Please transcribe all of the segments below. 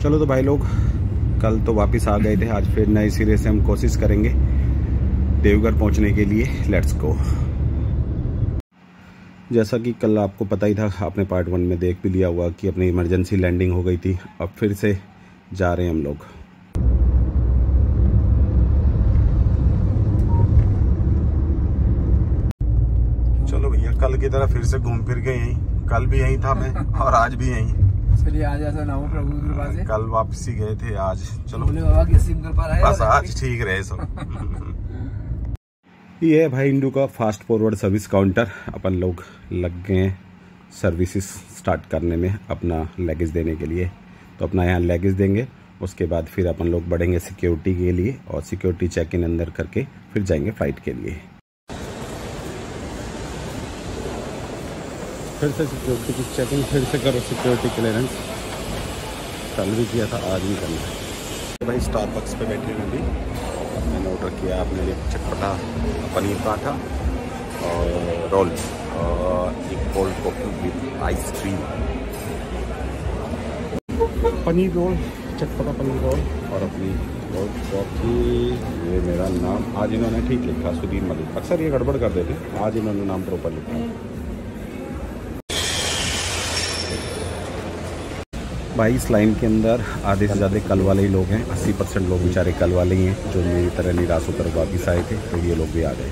चलो तो भाई लोग, कल तो वापस आ गए थे, आज फिर नए सिरे से हम कोशिश करेंगे देवघर पहुंचने के लिए। Let's go. जैसा कि कल आपको पता ही था, आपने पार्ट 1 में देख भी लिया हुआ कि अपनी इमरजेंसी लैंडिंग हो गई थी। अब फिर से जा रहे हैं हम लोग। चलो भैया, कल की तरह फिर से घूम फिर के यहीं, कल भी यहीं था मैं और आज भी यहीं। चलिए आज ऐसा ना हो प्रभु की कृपा से। कल वापसी गए थे, आज चलो बाबा की सिम कर पा रहा है, बस आज ठीक रहे सब। ये है भाई इंडू का फास्ट फॉरवर्ड सर्विस काउंटर। अपन लोग लग गए हैं सर्विसेज स्टार्ट करने में अपना लगेज देने के लिए। तो अपना यहाँ लगेज देंगे, उसके बाद फिर अपन लोग बढ़ेंगे सिक्योरिटी के लिए और सिक्योरिटी चेक इन अंदर करके फिर जाएंगे फ्लाइट के लिए। फिर से सिक्योरिटी की चेकिंग, फिर से करो सिक्योरिटी क्लियरेंस। कल भी किया था, आज भी करना है। भाई स्टारबक्स पे बैठे हैं अभी। मैंने ऑर्डर किया अपने लिए चटपटा पनीर पराठा और रोल और एक cold coffee with ice cream. Paneer roll, चटपटा पनीर रोल और अपनी कोल्ड कॉफी। ये मेरा नाम आज इन्होंने ठीक लिखा, सुधीर मलिक। अक्सर ये गड़बड़ कर देते, आज इन्होंने नाम प्रॉपर लिखा। भाई इस लाइन के अंदर आधे से ज़्यादा कल वाले ही लोग हैं। 80% लोग बेचारे कल वाले ही हैं जो मेरी तरह निराश होकर वापस आए थे, तो ये लोग भी आ गए।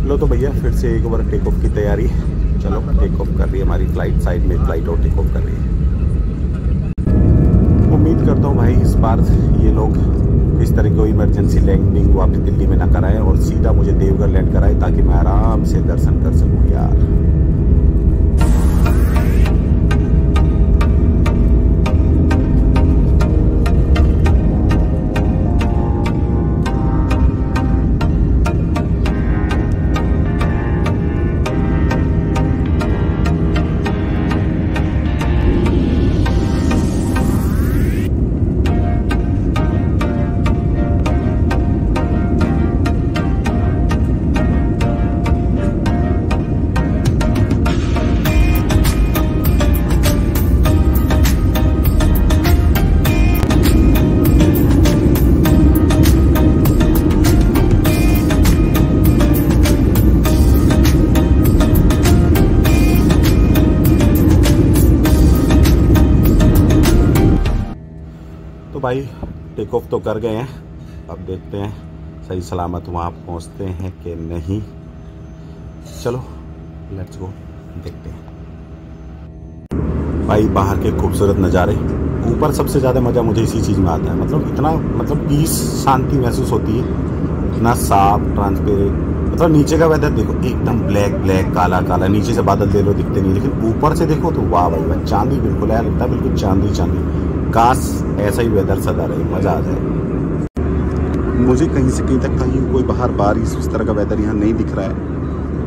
लो तो भैया फिर से एक बार टेक ऑफ की तैयारी। चलो टेक ऑफ कर रही है हमारी फ्लाइट, साइड में फ्लाइट और टेक ऑफ कर रही है। उम्मीद करता हूँ भाई इस बार ये लोग इस तरह कोई इमरजेंसी लैंडिंग वापस दिल्ली में ना कराएं और सीधा मुझे देवघर लैंड कराएं, ताकि मैं आराम से दर्शन कर सकूं यार। भाई टेक ऑफ तो कर गए हैं, अब देखते हैं सही सलामत वहाँ पहुँचते हैं कि नहीं। चलो लेट्स गो, देखते हैं। भाई बाहर के खूबसूरत नज़ारे, ऊपर सबसे ज़्यादा मज़ा मुझे इसी चीज़ में आता है। मतलब इतना पीस, शांति महसूस होती है, इतना साफ ट्रांसपेरेंट। मतलब नीचे का वेदर देखो, एकदम ब्लैक ब्लैक काला काला, नीचे से बादल दे लो दिखते नहीं, लेकिन ऊपर से देखो तो वाह भाई वाह, चांदी बिल्कुल है, लगता है बिल्कुल चांदी चांदी। काश ऐसा ही वेदर सदा रहे, मज़ा आ जाए। मुझे कहीं से कहीं तक कहीं कोई बाहर बारिश उस तरह का वेदर यहाँ नहीं दिख रहा है।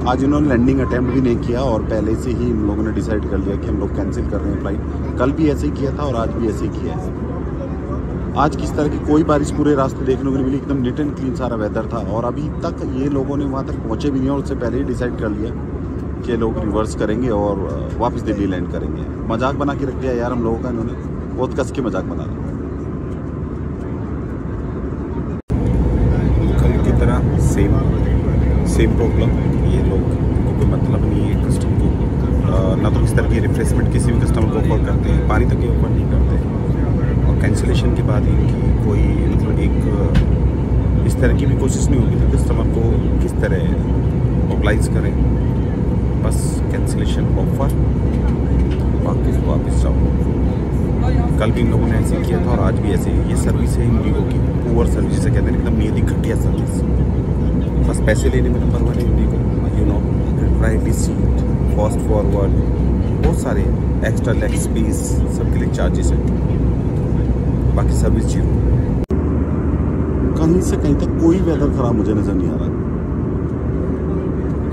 आज इन्होंने लैंडिंग अटेम्प्ट भी नहीं किया और पहले से ही इन लोगों ने डिसाइड कर लिया कि हम लोग कैंसिल कर रहे हैं फ्लाइट। कल भी ऐसे ही किया था और आज भी ऐसे ही किया है। आज किस तरह की कोई बारिश पूरे रास्ते देखने को नहीं मिली, एकदम नीट एंड क्लीन सारा वेदर था। और अभी तक ये लोगों ने वहाँ तक पहुँचे भी नहीं और उससे पहले ही डिसाइड कर लिया कि लोग रिवर्स करेंगे और वापस दिल्ली लैंड करेंगे। मजाक बना के रख दिया यार हम लोगों का, इन्होंने बहुत कस के मजाक बना रहा। कल की तरह सेम प्रॉब्लम, ये लोग को कोई मतलब नहीं है कस्टमर को, ना तो इस तरह की रिफ्रेशमेंट किसी भी कस्टमर को ऑफर करते हैं, पानी तक ये ऑफर नहीं करते। और कैंसिलेशन के बाद इनकी कोई मतलब एक इस तरह की भी कोशिश नहीं होगी कि कस्टमर को किस तरह मोबिलाइज करें। बस कैंसिलेशन ऑफर, वापस जाओ। कल भी इन लोगों ने ऐसे किया था और आज भी ऐसे ही। ये सर्विस है इंडिगो की, पुअर सर्विस से कहते हैं, एकदम नीति घटिया सर्विस। बस पैसे लेने में नंबर 1 है Indigo, you know, private seat, fast forward, बहुत सारे एक्स्ट्रा लेग स्पेस, सबके लिए चार्जेस है, बाकी सर्विस जीरो। कहीं से कहीं तक कोई वेदर खराब मुझे नजर नहीं आ रहा।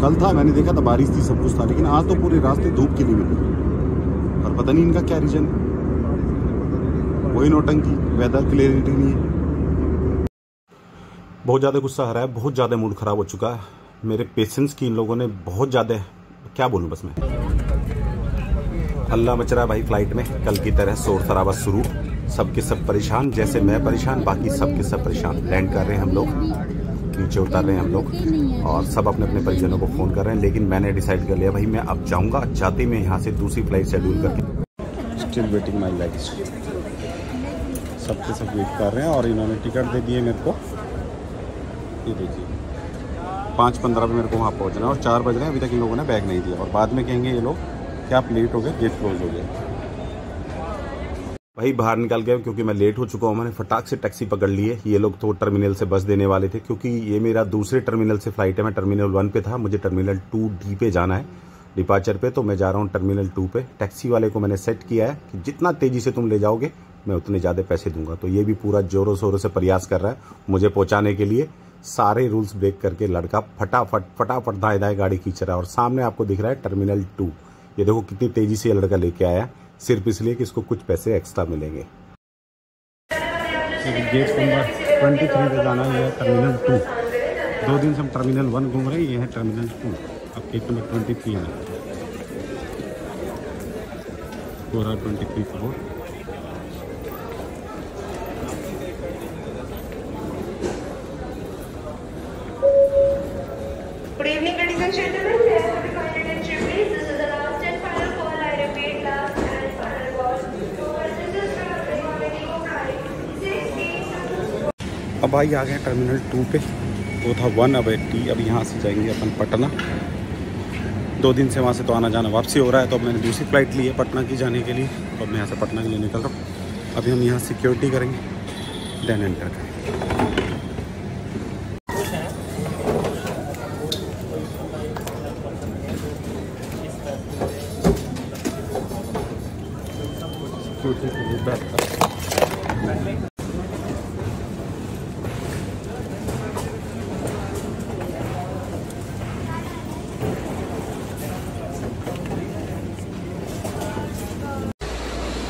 कल था, मैंने देखा था बारिश थी, सब कुछ था, लेकिन आज तो पूरे रास्ते धूप की नहीं मिली। और पता नहीं इनका क्या रीजन है, वही नौटंकी, वेदर क्लियरिटी नहीं है। बहुत ज़्यादा गुस्सा आ रहा है, बहुत ज़्यादा मूड ख़राब हो चुका है। मेरे पेशेंस की इन लोगों ने बहुत ज़्यादा, क्या बोलूँ बस मैं। अल्लाह बच रहा है भाई। फ्लाइट में कल की तरह शोर शराबा शुरू, सबके सब परेशान, जैसे मैं परेशान, बाकी सबके सब परेशान। लैंड कर रहे हैं हम लोग, नीचे उतर रहे हैं हम लोग, और सब अपने अपने परिजनों को फ़ोन कर रहे हैं। लेकिन मैंने डिसाइड कर लिया भाई, मैं अब जाऊँगा। जाते मैं यहाँ से दूसरी फ्लाइट शेड्यूल करके। स्टिल वेटिंग माई लगेज। सबके सब वेट कर रहे हैं और इन्होंने टिकट दे दिए मेरे को। ये देखिए 5:15 पे मेरे को वहाँ पहुँचना है और 4 बज रहे हैं, अभी तक इन लोगों ने बैग नहीं दिया। और बाद में कहेंगे ये लोग क्या आप लेट हो गए, गेट क्लोज हो गया। भाई बाहर निकल गया क्योंकि मैं लेट हो चुका हूँ। मैंने फटाक से टैक्सी पकड़ ली है। ये लोग तो टर्मिनल से बस देने वाले थे, क्योंकि ये मेरा दूसरे टर्मिनल से फ्लाइट है। मैं टर्मिनल 1 पे था, मुझे टर्मिनल 2D पे जाना है डिपार्चर पे, तो मैं जा रहा हूँ टर्मिनल 2 पे। टैक्सी वाले को मैंने सेट किया है कि जितना तेजी से तुम ले जाओगे मैं उतने ज़्यादा पैसे दूंगा। तो ये भी पूरा जोरों शोरों से प्रयास कर रहा है मुझे पहुँचाने के लिए। सारे रूल्स ब्रेक करके लड़का फटाफट दाएं दाएं गाड़ी खींच रहा है। और सामने आपको दिख रहा है टर्मिनल 2। ये देखो कितनी तेजी से ये लड़का लेके आया, सिर्फ इसलिए कि इसको कुछ पैसे एक्स्ट्रा मिलेंगे। गेट नंबर 23 पे जाना है, टर्मिनल 2। 2 दिन से हम टर्मिनल 1 घूम रहे हैं, ये है टर्मिनल 2। अब गेट नंबर 23 है, पूरा 23 floor. Good evening, ladies and gentlemen. Thanks for the kind attention, please. This is the last and final call. I repeat, last and final call. This is the Indigo flight 682. अब भाई आ गए terminal 2 पे। वो था 1, अब 80। अब यहाँ से जाएंगे अपन पटना। 2 दिन से वहाँ से तो आना जाना वापसी हो रहा है, तो अब मैंने दूसरी फ्लाइट ली है पटना की जाने के लिए। अब मैं यहाँ से पटना के लिए निकल रहा हूँ। अभी हम यहाँ सिक्योरिटी करेंगे, देन एंटर करेंगे।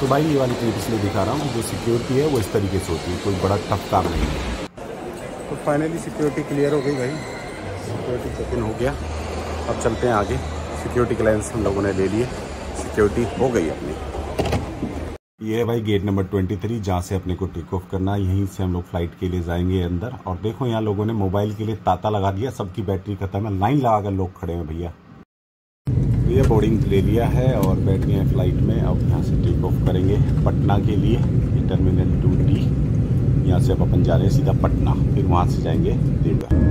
तो भाई ये वाली क्लिप इसलिए दिखा रहा हूँ, जो सिक्योरिटी है वो इस तरीके से होती है, कोई बड़ा टफ काम नहीं है। तो फाइनली सिक्योरिटी क्लियर हो गई भाई, सिक्योरिटी चेक इन हो गया। अब चलते हैं आगे। सिक्योरिटी क्लियरेंस हम लोगों ने ले लिए, सिक्योरिटी हो गई अपनी। ये है भाई गेट नंबर 23, जहाँ से अपने को टेक ऑफ करना। यहीं से हम लोग फ्लाइट के लिए जाएंगे अंदर। और देखो यहाँ लोगों ने मोबाइल के लिए ताता लगा दिया, सबकी बैटरी खत्म है, लाइन लगा कर लोग खड़े हैं भैया। ये बोर्डिंग ले लिया है और बैठ गए हैं फ्लाइट में। अब यहाँ से टेक ऑफ करेंगे पटना के लिए। ये टर्मिनल 2D, यहाँ से अब अपन जा रहे हैं सीधा पटना, फिर वहाँ से जाएंगे देवघर।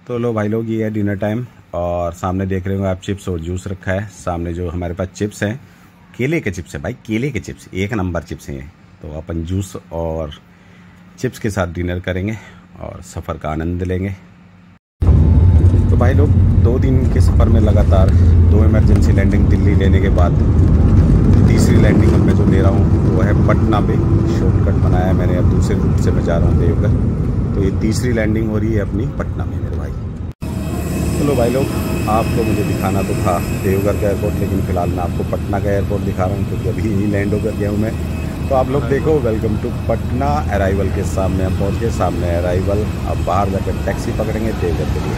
तो लो भाई लोग, ये है डिनर टाइम। और सामने देख रहे हो आप चिप्स और जूस रखा है। सामने जो हमारे पास चिप्स हैं, केले के चिप्स है भाई, केले के चिप्स, 1 नंबर चिप्स हैं। तो अपन जूस और चिप्स के साथ डिनर करेंगे और सफ़र का आनंद लेंगे। तो भाई लोग 2 दिन के सफ़र में लगातार 2 इमरजेंसी लैंडिंग दिल्ली लेने के बाद तीसरी लैंडिंग मैं जो ले रहा हूँ वो है पटना पे। शॉर्टकट बनाया मैंने, अब दूसरे रूट से मैं जा रहा हूँ देवघर। तो ये तीसरी लैंडिंग हो रही है अपनी पटना में मेरे भाई। चलो भाई लोग, आपको मुझे दिखाना तो था देवघर का एयरपोर्ट, लेकिन फ़िलहाल मैं आपको पटना का एयरपोर्ट दिखा रहा हूँ क्योंकि अभी ही लैंड होकर गया हूँ मैं। तो आप लोग देखो, वेलकम टू पटना। अराइवल के सामने हम पहुँच गए, सामने अराइवल। अब बाहर जाकर टैक्सी पकड़ेंगे देवघर के लिए।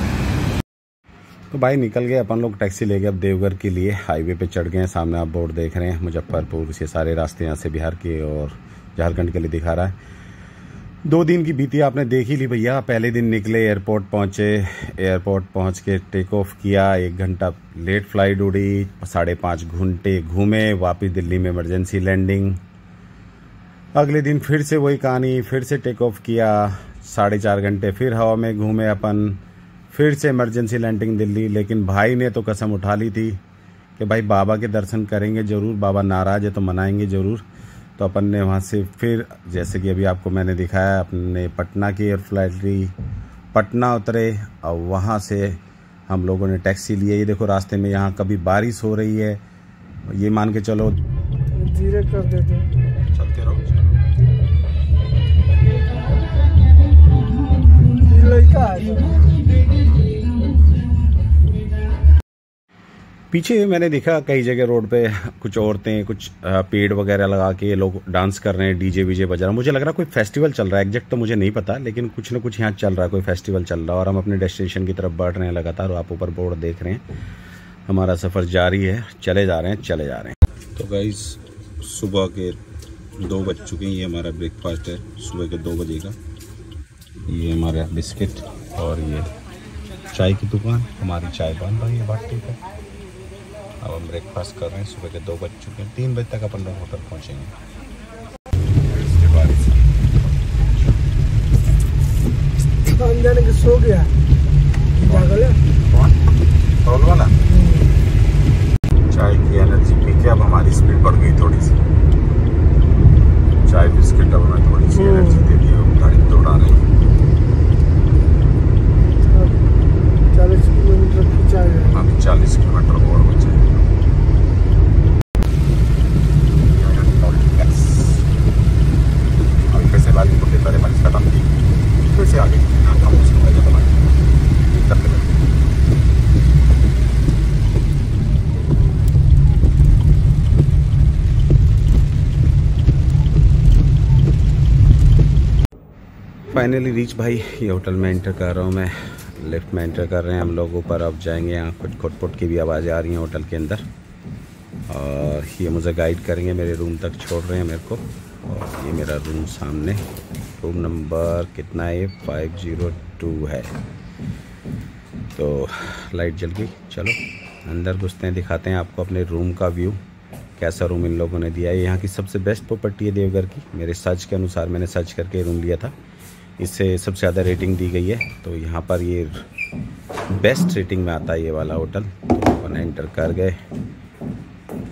तो भाई निकल गए अपन लोग, टैक्सी ले गए अब देवघर के लिए। हाईवे पे चढ़ गए, सामने आप बोर्ड देख रहे हैं मुजफ्फरपुर से सारे रास्ते यहाँ से बिहार के और झारखंड के लिए दिखा रहा है। 2 दिन की बीती आपने देख ही ली भैया। पहले दिन निकले, एयरपोर्ट पहुँचे, एयरपोर्ट पहुँच के टेक ऑफ किया, 1 घंटा लेट फ्लाइट उड़ी, 5.5 घंटे घूमे, वापस दिल्ली में इमरजेंसी लैंडिंग। अगले दिन फिर से वही कहानी, फिर से टेक ऑफ किया, 4.5 घंटे फिर हवा में घूमे अपन, फिर से इमरजेंसी लैंडिंग दिल्ली। लेकिन भाई ने तो कसम उठा ली थी कि भाई बाबा के दर्शन करेंगे ज़रूर, बाबा नाराज़ है तो मनाएंगे ज़रूर। तो अपन ने वहाँ से फिर, जैसे कि अभी आपको मैंने दिखाया, अपने पटना की एयर फ्लाइट ली, पटना उतरे और वहाँ से हम लोगों ने टैक्सी ली है। ये देखो रास्ते में यहाँ कभी बारिश हो रही है, ये मान के चलो धीरे कर देते, चलते रहो। लड़का है पीछे मैंने देखा कई जगह रोड पे कुछ औरतें कुछ पेड़ वगैरह लगा के ये लोग डांस कर रहे हैं, डीजे वीजे बजा रहा है। मुझे लग रहा कोई फेस्टिवल चल रहा है, एग्जैक्ट तो मुझे नहीं पता, लेकिन कुछ ना कुछ यहाँ चल रहा है, कोई फेस्टिवल चल रहा है। और हम अपने डेस्टिनेशन की तरफ बढ़ रहे हैं लगातार। आप ऊपर बोर्ड देख रहे हैं, हमारा सफ़र जारी है, चले जा रहे हैं। तो गाइस सुबह के 2 बज चुके हैं, ये हमारा ब्रेकफास्ट है सुबह के 2 बजे का। ये हमारा बिस्किट और ये चाय की दुकान, हमारी चाय बन रही है बाटी पर। अब हम ब्रेकफास्ट कर रहे हैं, सुबह के 2 बज चुके हैं, 3 बजे तक अपन लोग होटल पहुँचेंगे। इसके बाद जाने के सो गया पागल है कौन टोल वाला। चाय की एनर्जी पी के अब हमारी स्पीड बढ़ गई थोड़ी सी। चाय बिस्किट अब हमें थोड़ी सी एनर्जी दे दी, हम गाड़ी दौड़ा रहे हैं। 40 किलोमीटर की चाय है, अभी 40 किलोमीटर और बचे। अभी फिर से लाली बोलते पहले मरीज खत्म की, फिर से आगे फाइनली रीच भाई। ये होटल में एंटर कर रहा हूँ मैं, लिफ्ट में एंटर कर रहे हैं हम लोग ऊपर। अब जाएंगे, यहाँ कुछ खुटपुट की भी आवाज़ें आ रही हैं होटल के अंदर, और ये मुझे गाइड करेंगे, मेरे रूम तक छोड़ रहे हैं मेरे को। और ये मेरा रूम सामने, रूम नंबर कितना है, 502 है। तो लाइट जल गई, चलो अंदर घुसते हैं, दिखाते हैं आपको अपने रूम का व्यू, कैसा रूम इन लोगों ने दिया है। यहाँ की सबसे बेस्ट प्रॉपर्टी है देवघर की, मेरे सर्च के अनुसार, मैंने सर्च करके रूम लिया था, इससे सबसे ज़्यादा रेटिंग दी गई है। तो यहाँ पर ये बेस्ट रेटिंग में आता है ये वाला होटल। तो अपन एंटर कर गए,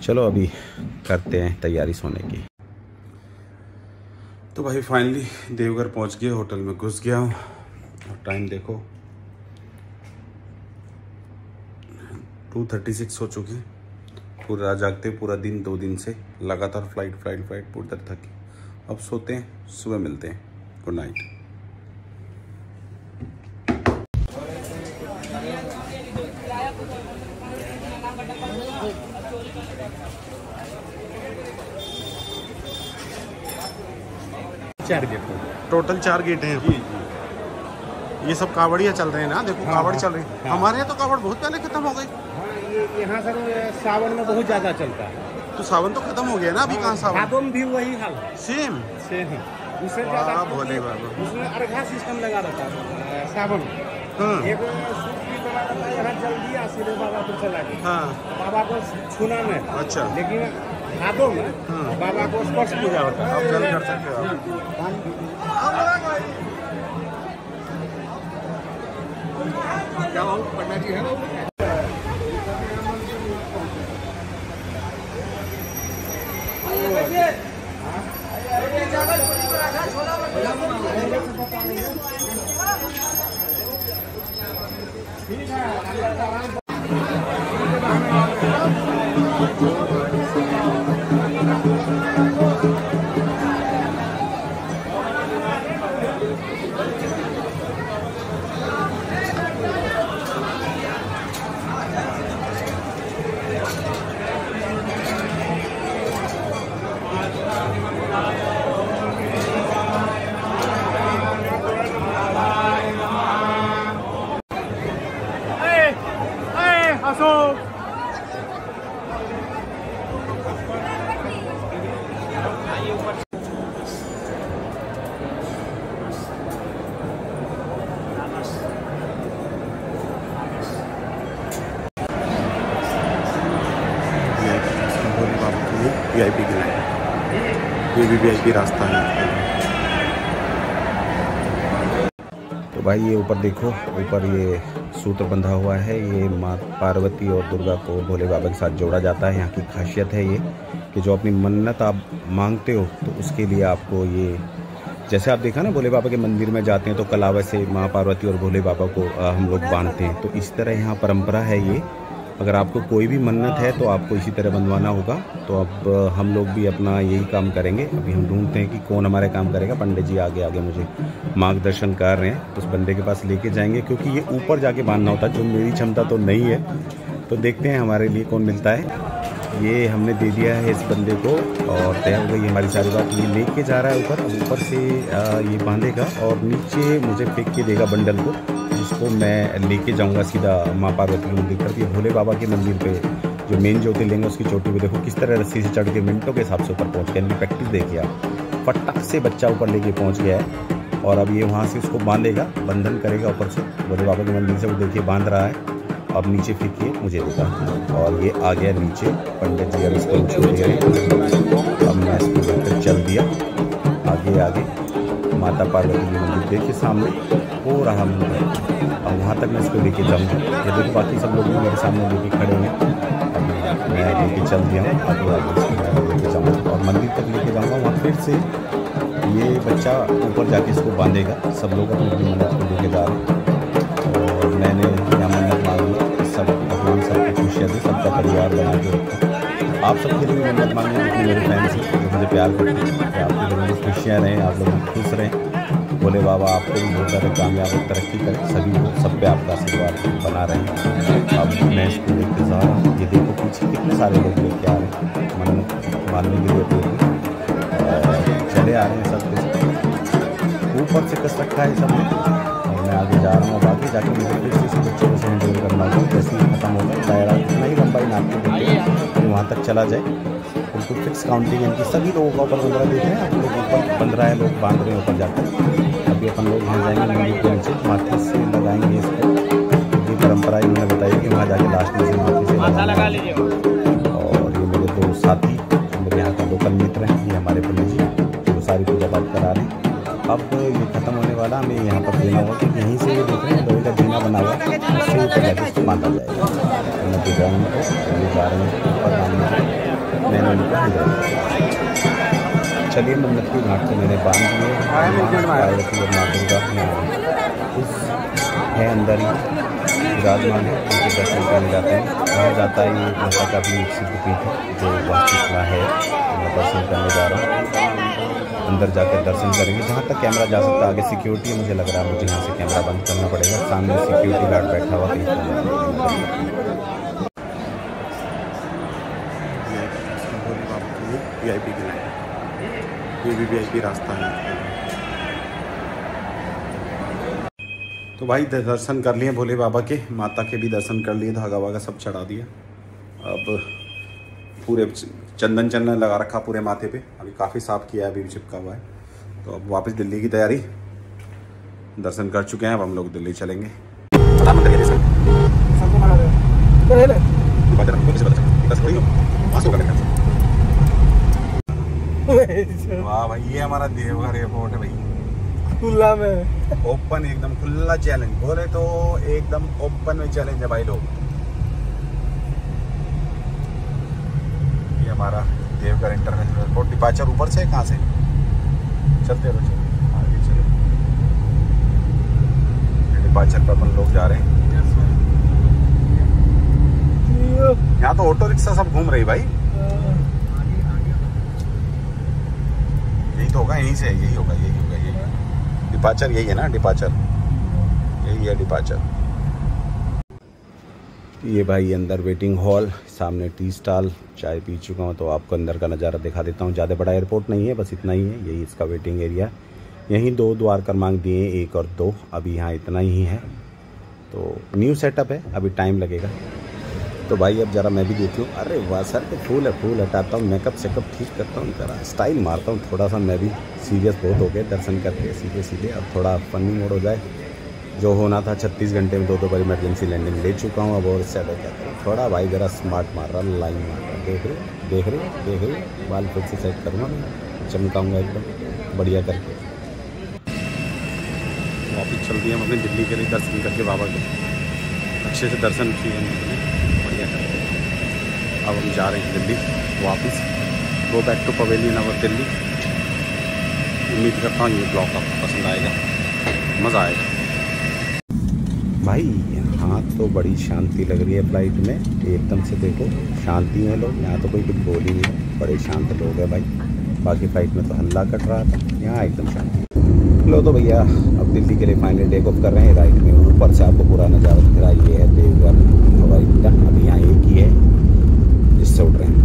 चलो अभी करते हैं तैयारी सोने की। तो भाई फाइनली देवघर पहुँच गए, होटल में घुस गया हूँ और टाइम देखो 2:36 हो चुके हैं। पूरा जागते पूरा दिन, 2 दिन से लगातार फ्लाइट पूरी तरह थकी। अब सोते हैं, सुबह मिलते हैं, गुड नाइट। टोटल 4 गेट हैं। ये सब कावड़िया चल रहे हैं ना, देखो कावड़ चल रही है। हमारे यहाँ तो कावड़ बहुत पहले खत्म हो गई। यहाँ सर सावन में बहुत ज्यादा चलता है। तो सावन तो खत्म हो गया ना, अभी कहाँ सावन? भादों में भी वही हाल है, सेम उससे ज्यादा भोले बाबा। उसमें अर्घा सिस्टम लगा रहता है सावन में। एक सूप भी बना रहता है, यहाँ जल्दी आशीर्वाद बाबा को चला के, बाबा को छूना में। अच्छा, लेकिन भादों में बाबा को स्पर्श पूजा होता है। आप जल कर सकते हो। क्या पन्ना जी है ये भी VIP रास्ता है। तो भाई ये ऊपर देखो, ऊपर ये सूत्र बंधा हुआ है। ये माँ पार्वती और दुर्गा को भोले बाबा के साथ जोड़ा जाता है। यहाँ की खासियत है ये कि जो अपनी मन्नत आप मांगते हो तो उसके लिए आपको ये, जैसे आप देखा ना भोले बाबा के मंदिर में जाते हैं तो कलावा से माँ पार्वती और भोले बाबा को हम लोग बांधते हैं, तो इस तरह यहाँ परंपरा है ये। अगर आपको कोई भी मन्नत है तो आपको इसी तरह बंधवाना होगा। तो अब हम लोग भी अपना यही काम करेंगे। अभी हम ढूंढते हैं कि कौन हमारे काम करेगा। पंडित जी आगे आगे मुझे मार्गदर्शन कर रहे हैं, तो उस बंदे के पास लेके जाएंगे, क्योंकि ये ऊपर जाके बांधना होता है, जो मेरी क्षमता तो नहीं है। तो देखते हैं हमारे लिए कौन मिलता है। ये हमने दे दिया है इस बंदे को और तय हो गई हमारी सारी बात। ये लेके जा रहा है ऊपर, ऊपर से ये बांधेगा और नीचे मुझे फेंक के देगा बंडल को, जिसको मैं लेके जाऊंगा सीधा माँ पार्वती के मंदिर पर। ये भोले बाबा के मंदिर पे जो मेन ज्योतिर्लिंग है उसकी चोटी पे देखो किस तरह रस्सी से चढ़ के मिनटों के हिसाब से ऊपर पहुँच गया। इनकी प्रैक्टिस देखिए आप, फटाक से बच्चा ऊपर लेके पहुँच गया है। और अब ये वहाँ से उसको बांधेगा, बंधन करेगा ऊपर से भोले बाबा के मंदिर से। वो देखिए बांध रहा है। अब नीचे फेंकिए मुझे देगा और ये आ गया नीचे। पंडित जी अब इसको छोड़ दिया। अब मैं इसको लेकर चल दिया आगे आगे। माता पार्वती की मंदिर देखिए सामने हो रहा मंदिर, और वहाँ तक मैं इसको लेके जाऊँगा। ये देखो बाकी सब लोग भी मेरे सामने लेके खड़े हैं। अभी मैं लेके चल दिया हूँ, आगे आगे इसको लेके जाऊँगा और मंदिर तक लेके जाऊँगा। वहाँ फिर से ये बच्चा ऊपर जाके इसको बांधेगा। सब लोग अपनी अपनी मन्नत को लेके जा रहे हैं और मैंने यहाँ मन्नत मांगी। सब भगवान सबकी खुशियाँ दे, सबका परिवार बना के रखो। आप सबके लिए भी मन्नत मांगी जितने मेरे फैंस हैं, जो मुझे प्यार करते हैं, कि आपके घर में खुशियाँ रहें, आप लोग खुश रहें। भोले बाबा आपको भी बहुत ज़्यादा कामयाब और तरक्की करें, सभी को सब पे आपका आशीर्वाद बना रहे। अब मैं इसको लेके जा रहा हूँ। ये देखो पीछे कितने सारे लोग लेके आ रहे हैं मन्नत मानने के लिए अपनी चले आ रहे हैं। सब ऊपर से कस रखा है सब ने। और मैं आगे जा रहा हूँ। अब आगे जाके मुझे फिर से इसी बच्चों को सेंड करना होगा। जैसे ही खत्म होगा दायरा इतना ही लंबाई नापते देते वहाँ तक चला जाए। बिल्कुल फिक्स काउंटिंग है इनकी। सभी लोगों का ऊपर 15 देख रहे हैं आप लोग, ऊपर 15 है लोग बांध रहे हैं ऊपर जाकर। अभी अपन लोग यहाँ जाएंगे मंदिर के नीचे, माथे से लगाएंगे इसको, क्योंकि परंपरा इन्होंने बताई कि वहाँ जाके लास्ट में से माथे से लगा लीजिए। और ये मेरे दो साथी मेरे यहाँ का लोकल मित्र हैं, ये हमारे पंडित जी जो सारी पूजा पाठ करा रहे हैं। अब ये खत्म होने वाला, हमें यहाँ पर देना होगा, क्योंकि यहीं से ये देख रहे हैं लोहे का जीना बना हुआ है, उससे ऊपर जाकर इसको बांधा जाएगा। मैं दिख रहा हूँ उनको, ये जा रहे हैं ऊपर बांधने। मैंने उनको चलिए मन्नत की घाट से मैंने बांध दिए। पार्वती और माँ दुर्गा है अंदर ही विराजमान है, उनके दर्शन करने जाते हैं। वहाँ जाता है ये माता का अपनी एक सिद्धपीठ है जो वास्तुकला है, मैं दर्शन करने जा रहा हूँ। अंदर जाकर दर्शन करेंगे जहाँ तक कैमरा जा सकता है। आगे सिक्योरिटी है, मुझे लग रहा है मुझे यहाँ से कैमरा बंद करना पड़ेगा। सामने सिक्योरिटी गार्ड बैठा हुआ कहीं VIP की लाइन, ये भी VIP रास्ता है। तो भाई दर्शन कर लिए भोले बाबा के, माता के भी दर्शन कर लिए, धागा वागा सब चढ़ा दिया। अब पूरे चंदन लगा रखा पूरे माथे पे, अभी काफ़ी साफ किया है, अभी भी चिपका हुआ है। तो अब वापस दिल्ली की तैयारी, दर्शन कर चुके हैं, अब हम लोग दिल्ली चलेंगे। वाह भाई, ये हमारा देवघर एयरपोर्ट है भाई, खुला में ओपन, एकदम खुला चैलेंज बोले तो एकदम ओपन में चैलेंज है भाई लोग। ये हमारा देवघर इंटरनेशनल एयरपोर्ट। डिपार्चर ऊपर से, कहाँ से चलते रहो, चलो आगे चलो। डिपार्चर पर अपन लोग जा रहे हैं। यहाँ तो ऑटो रिक्शा सब घूम रही भाई। यही तो होगा, यहीं से यही होगा, यही होगा, यही डिपार्चर, यही है ना डिपार्चर, यही है डिपार्चर। ये भाई अंदर वेटिंग हॉल, सामने टी स्टॉल, चाय पी चुका हूँ तो आपको अंदर का नज़ारा दिखा देता हूँ। ज़्यादा बड़ा एयरपोर्ट नहीं है, बस इतना ही है, यही इसका वेटिंग एरिया। यहीं 2 द्वार क्रमांक दिए हैं, 1 और 2, अभी यहाँ इतना ही है। तो न्यू सेटअप है, अभी टाइम लगेगा। तो भाई अब ज़रा मैं भी देती हूँ। अरे वाह सर, तो फूल है, फूल हटाता हूँ, मेकअप सेकअप ठीक करता हूँ, ज़रा स्टाइल मारता हूँ थोड़ा सा। मैं भी सीरियस बहुत हो गए दर्शन करके सीधे सीधे, अब थोड़ा फनी मोड हो जाए। जो होना था 36 घंटे में 2 बार इमरजेंसी लैंडिंग ले चुका हूँ, अब और इससे अलग क्या करूँ। थोड़ा भाई ज़रा स्मार्ट मार रहा, लाइन मार रहा, देख रहे, बाल फिर से सेट करूँगा मैं, चमकाऊंगा एकदम बढ़िया करके। वापस चल दिए हम अपने दिल्ली के लिए दर्शन करके बाबा के, अच्छे से दर्शन किए हमने बढ़िया करके। अब हम जा रहे हैं दिल्ली वापस, go back to pavilion of Delhi. उम्मीद करता हूँ ये ब्लॉग आपको पसंद आएगा, मज़ा आएगा। भाई यहाँ तो बड़ी शांति लग रही है फ्लाइट में, एकदम से देखो शांति है लोग, यहाँ तो कोई कुछ बोल ही नहीं है, बड़े शांत लोग हैं भाई। बाकी फ्लाइट में तो हल्ला कट रहा था, यहाँ एकदम शांति। लो तो भैया अब दिल्ली के लिए फाइनली टेक ऑफ कर रहे हैं। राइट में ऊपर से आपको पूरा नज़ारा दिख रहा है, ये है देवघर हवाई अड्डा। अभी यहाँ एक ही है जिससे उठ रहे हैं।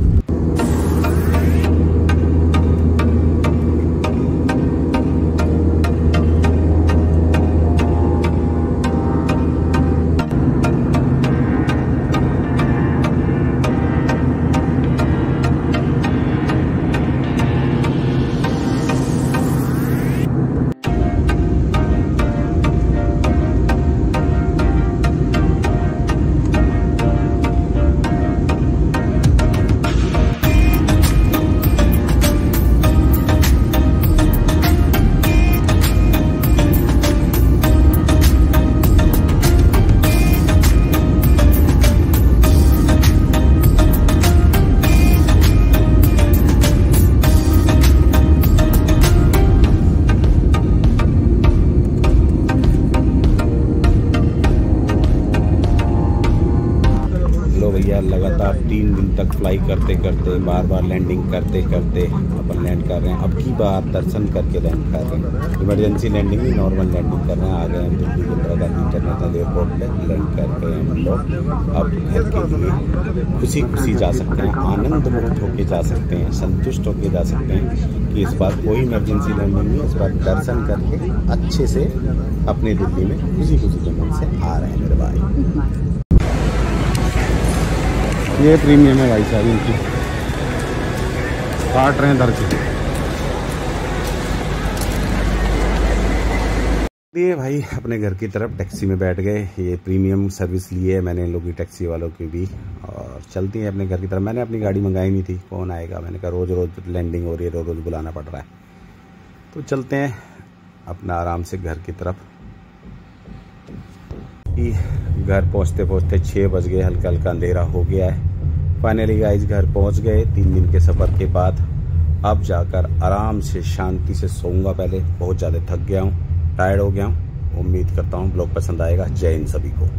भैया लगातार 3 दिन तक फ्लाई करते करते, बार बार लैंडिंग करते करते अपन लैंड कर रहे हैं। अब की बार दर्शन करके लैंड कर रहे हैं, इमरजेंसी लैंडिंग नहीं, नॉर्मल लैंडिंग कर रहे हैं। आ गए हम दिल्ली के इंदिरा गांधी इंटरनेशनल एयरपोर्ट पे, लैंड करके हम लोग अब घर के लिए खुशी खुशी जा सकते हैं, आनंद मुक्त होके जा सकते हैं, संतुष्ट होके जा सकते हैं कि इस बार कोई इमरजेंसी लैंडिंग नहीं, इस बार दर्शन करके अच्छे से अपने दिल्ली में खुशी खुशी के मन से आ रहे हैं मेरे भाई। ये प्रीमियम है भाई साहब, इनकी काट रहे हैं दर के ये भाई अपने घर की तरफ टैक्सी में बैठ गए। ये प्रीमियम सर्विस ली है मैंने इन लोगों की, टैक्सी वालों की भी, और चलती है अपने घर की तरफ। मैंने अपनी गाड़ी मंगाई नहीं थी, कौन आएगा, मैंने कहा रोज़ रोज़ लैंडिंग हो रही है, रोज़ रोज़ बुलाना पड़ रहा है, तो चलते हैं अपना आराम से घर की तरफ। घर पहुंचते पहुंचते 6 बज गए, हल्का हल्का अंधेरा हो गया है। फाइनली गाइस घर पहुंच गए 3 दिन के सफ़र के बाद। अब जाकर आराम से शांति से सोऊंगा। पहले बहुत ज़्यादा थक गया हूँ, टायर्ड हो गया हूँ। उम्मीद करता हूँ ब्लॉग पसंद आएगा। जय हिंद सभी को।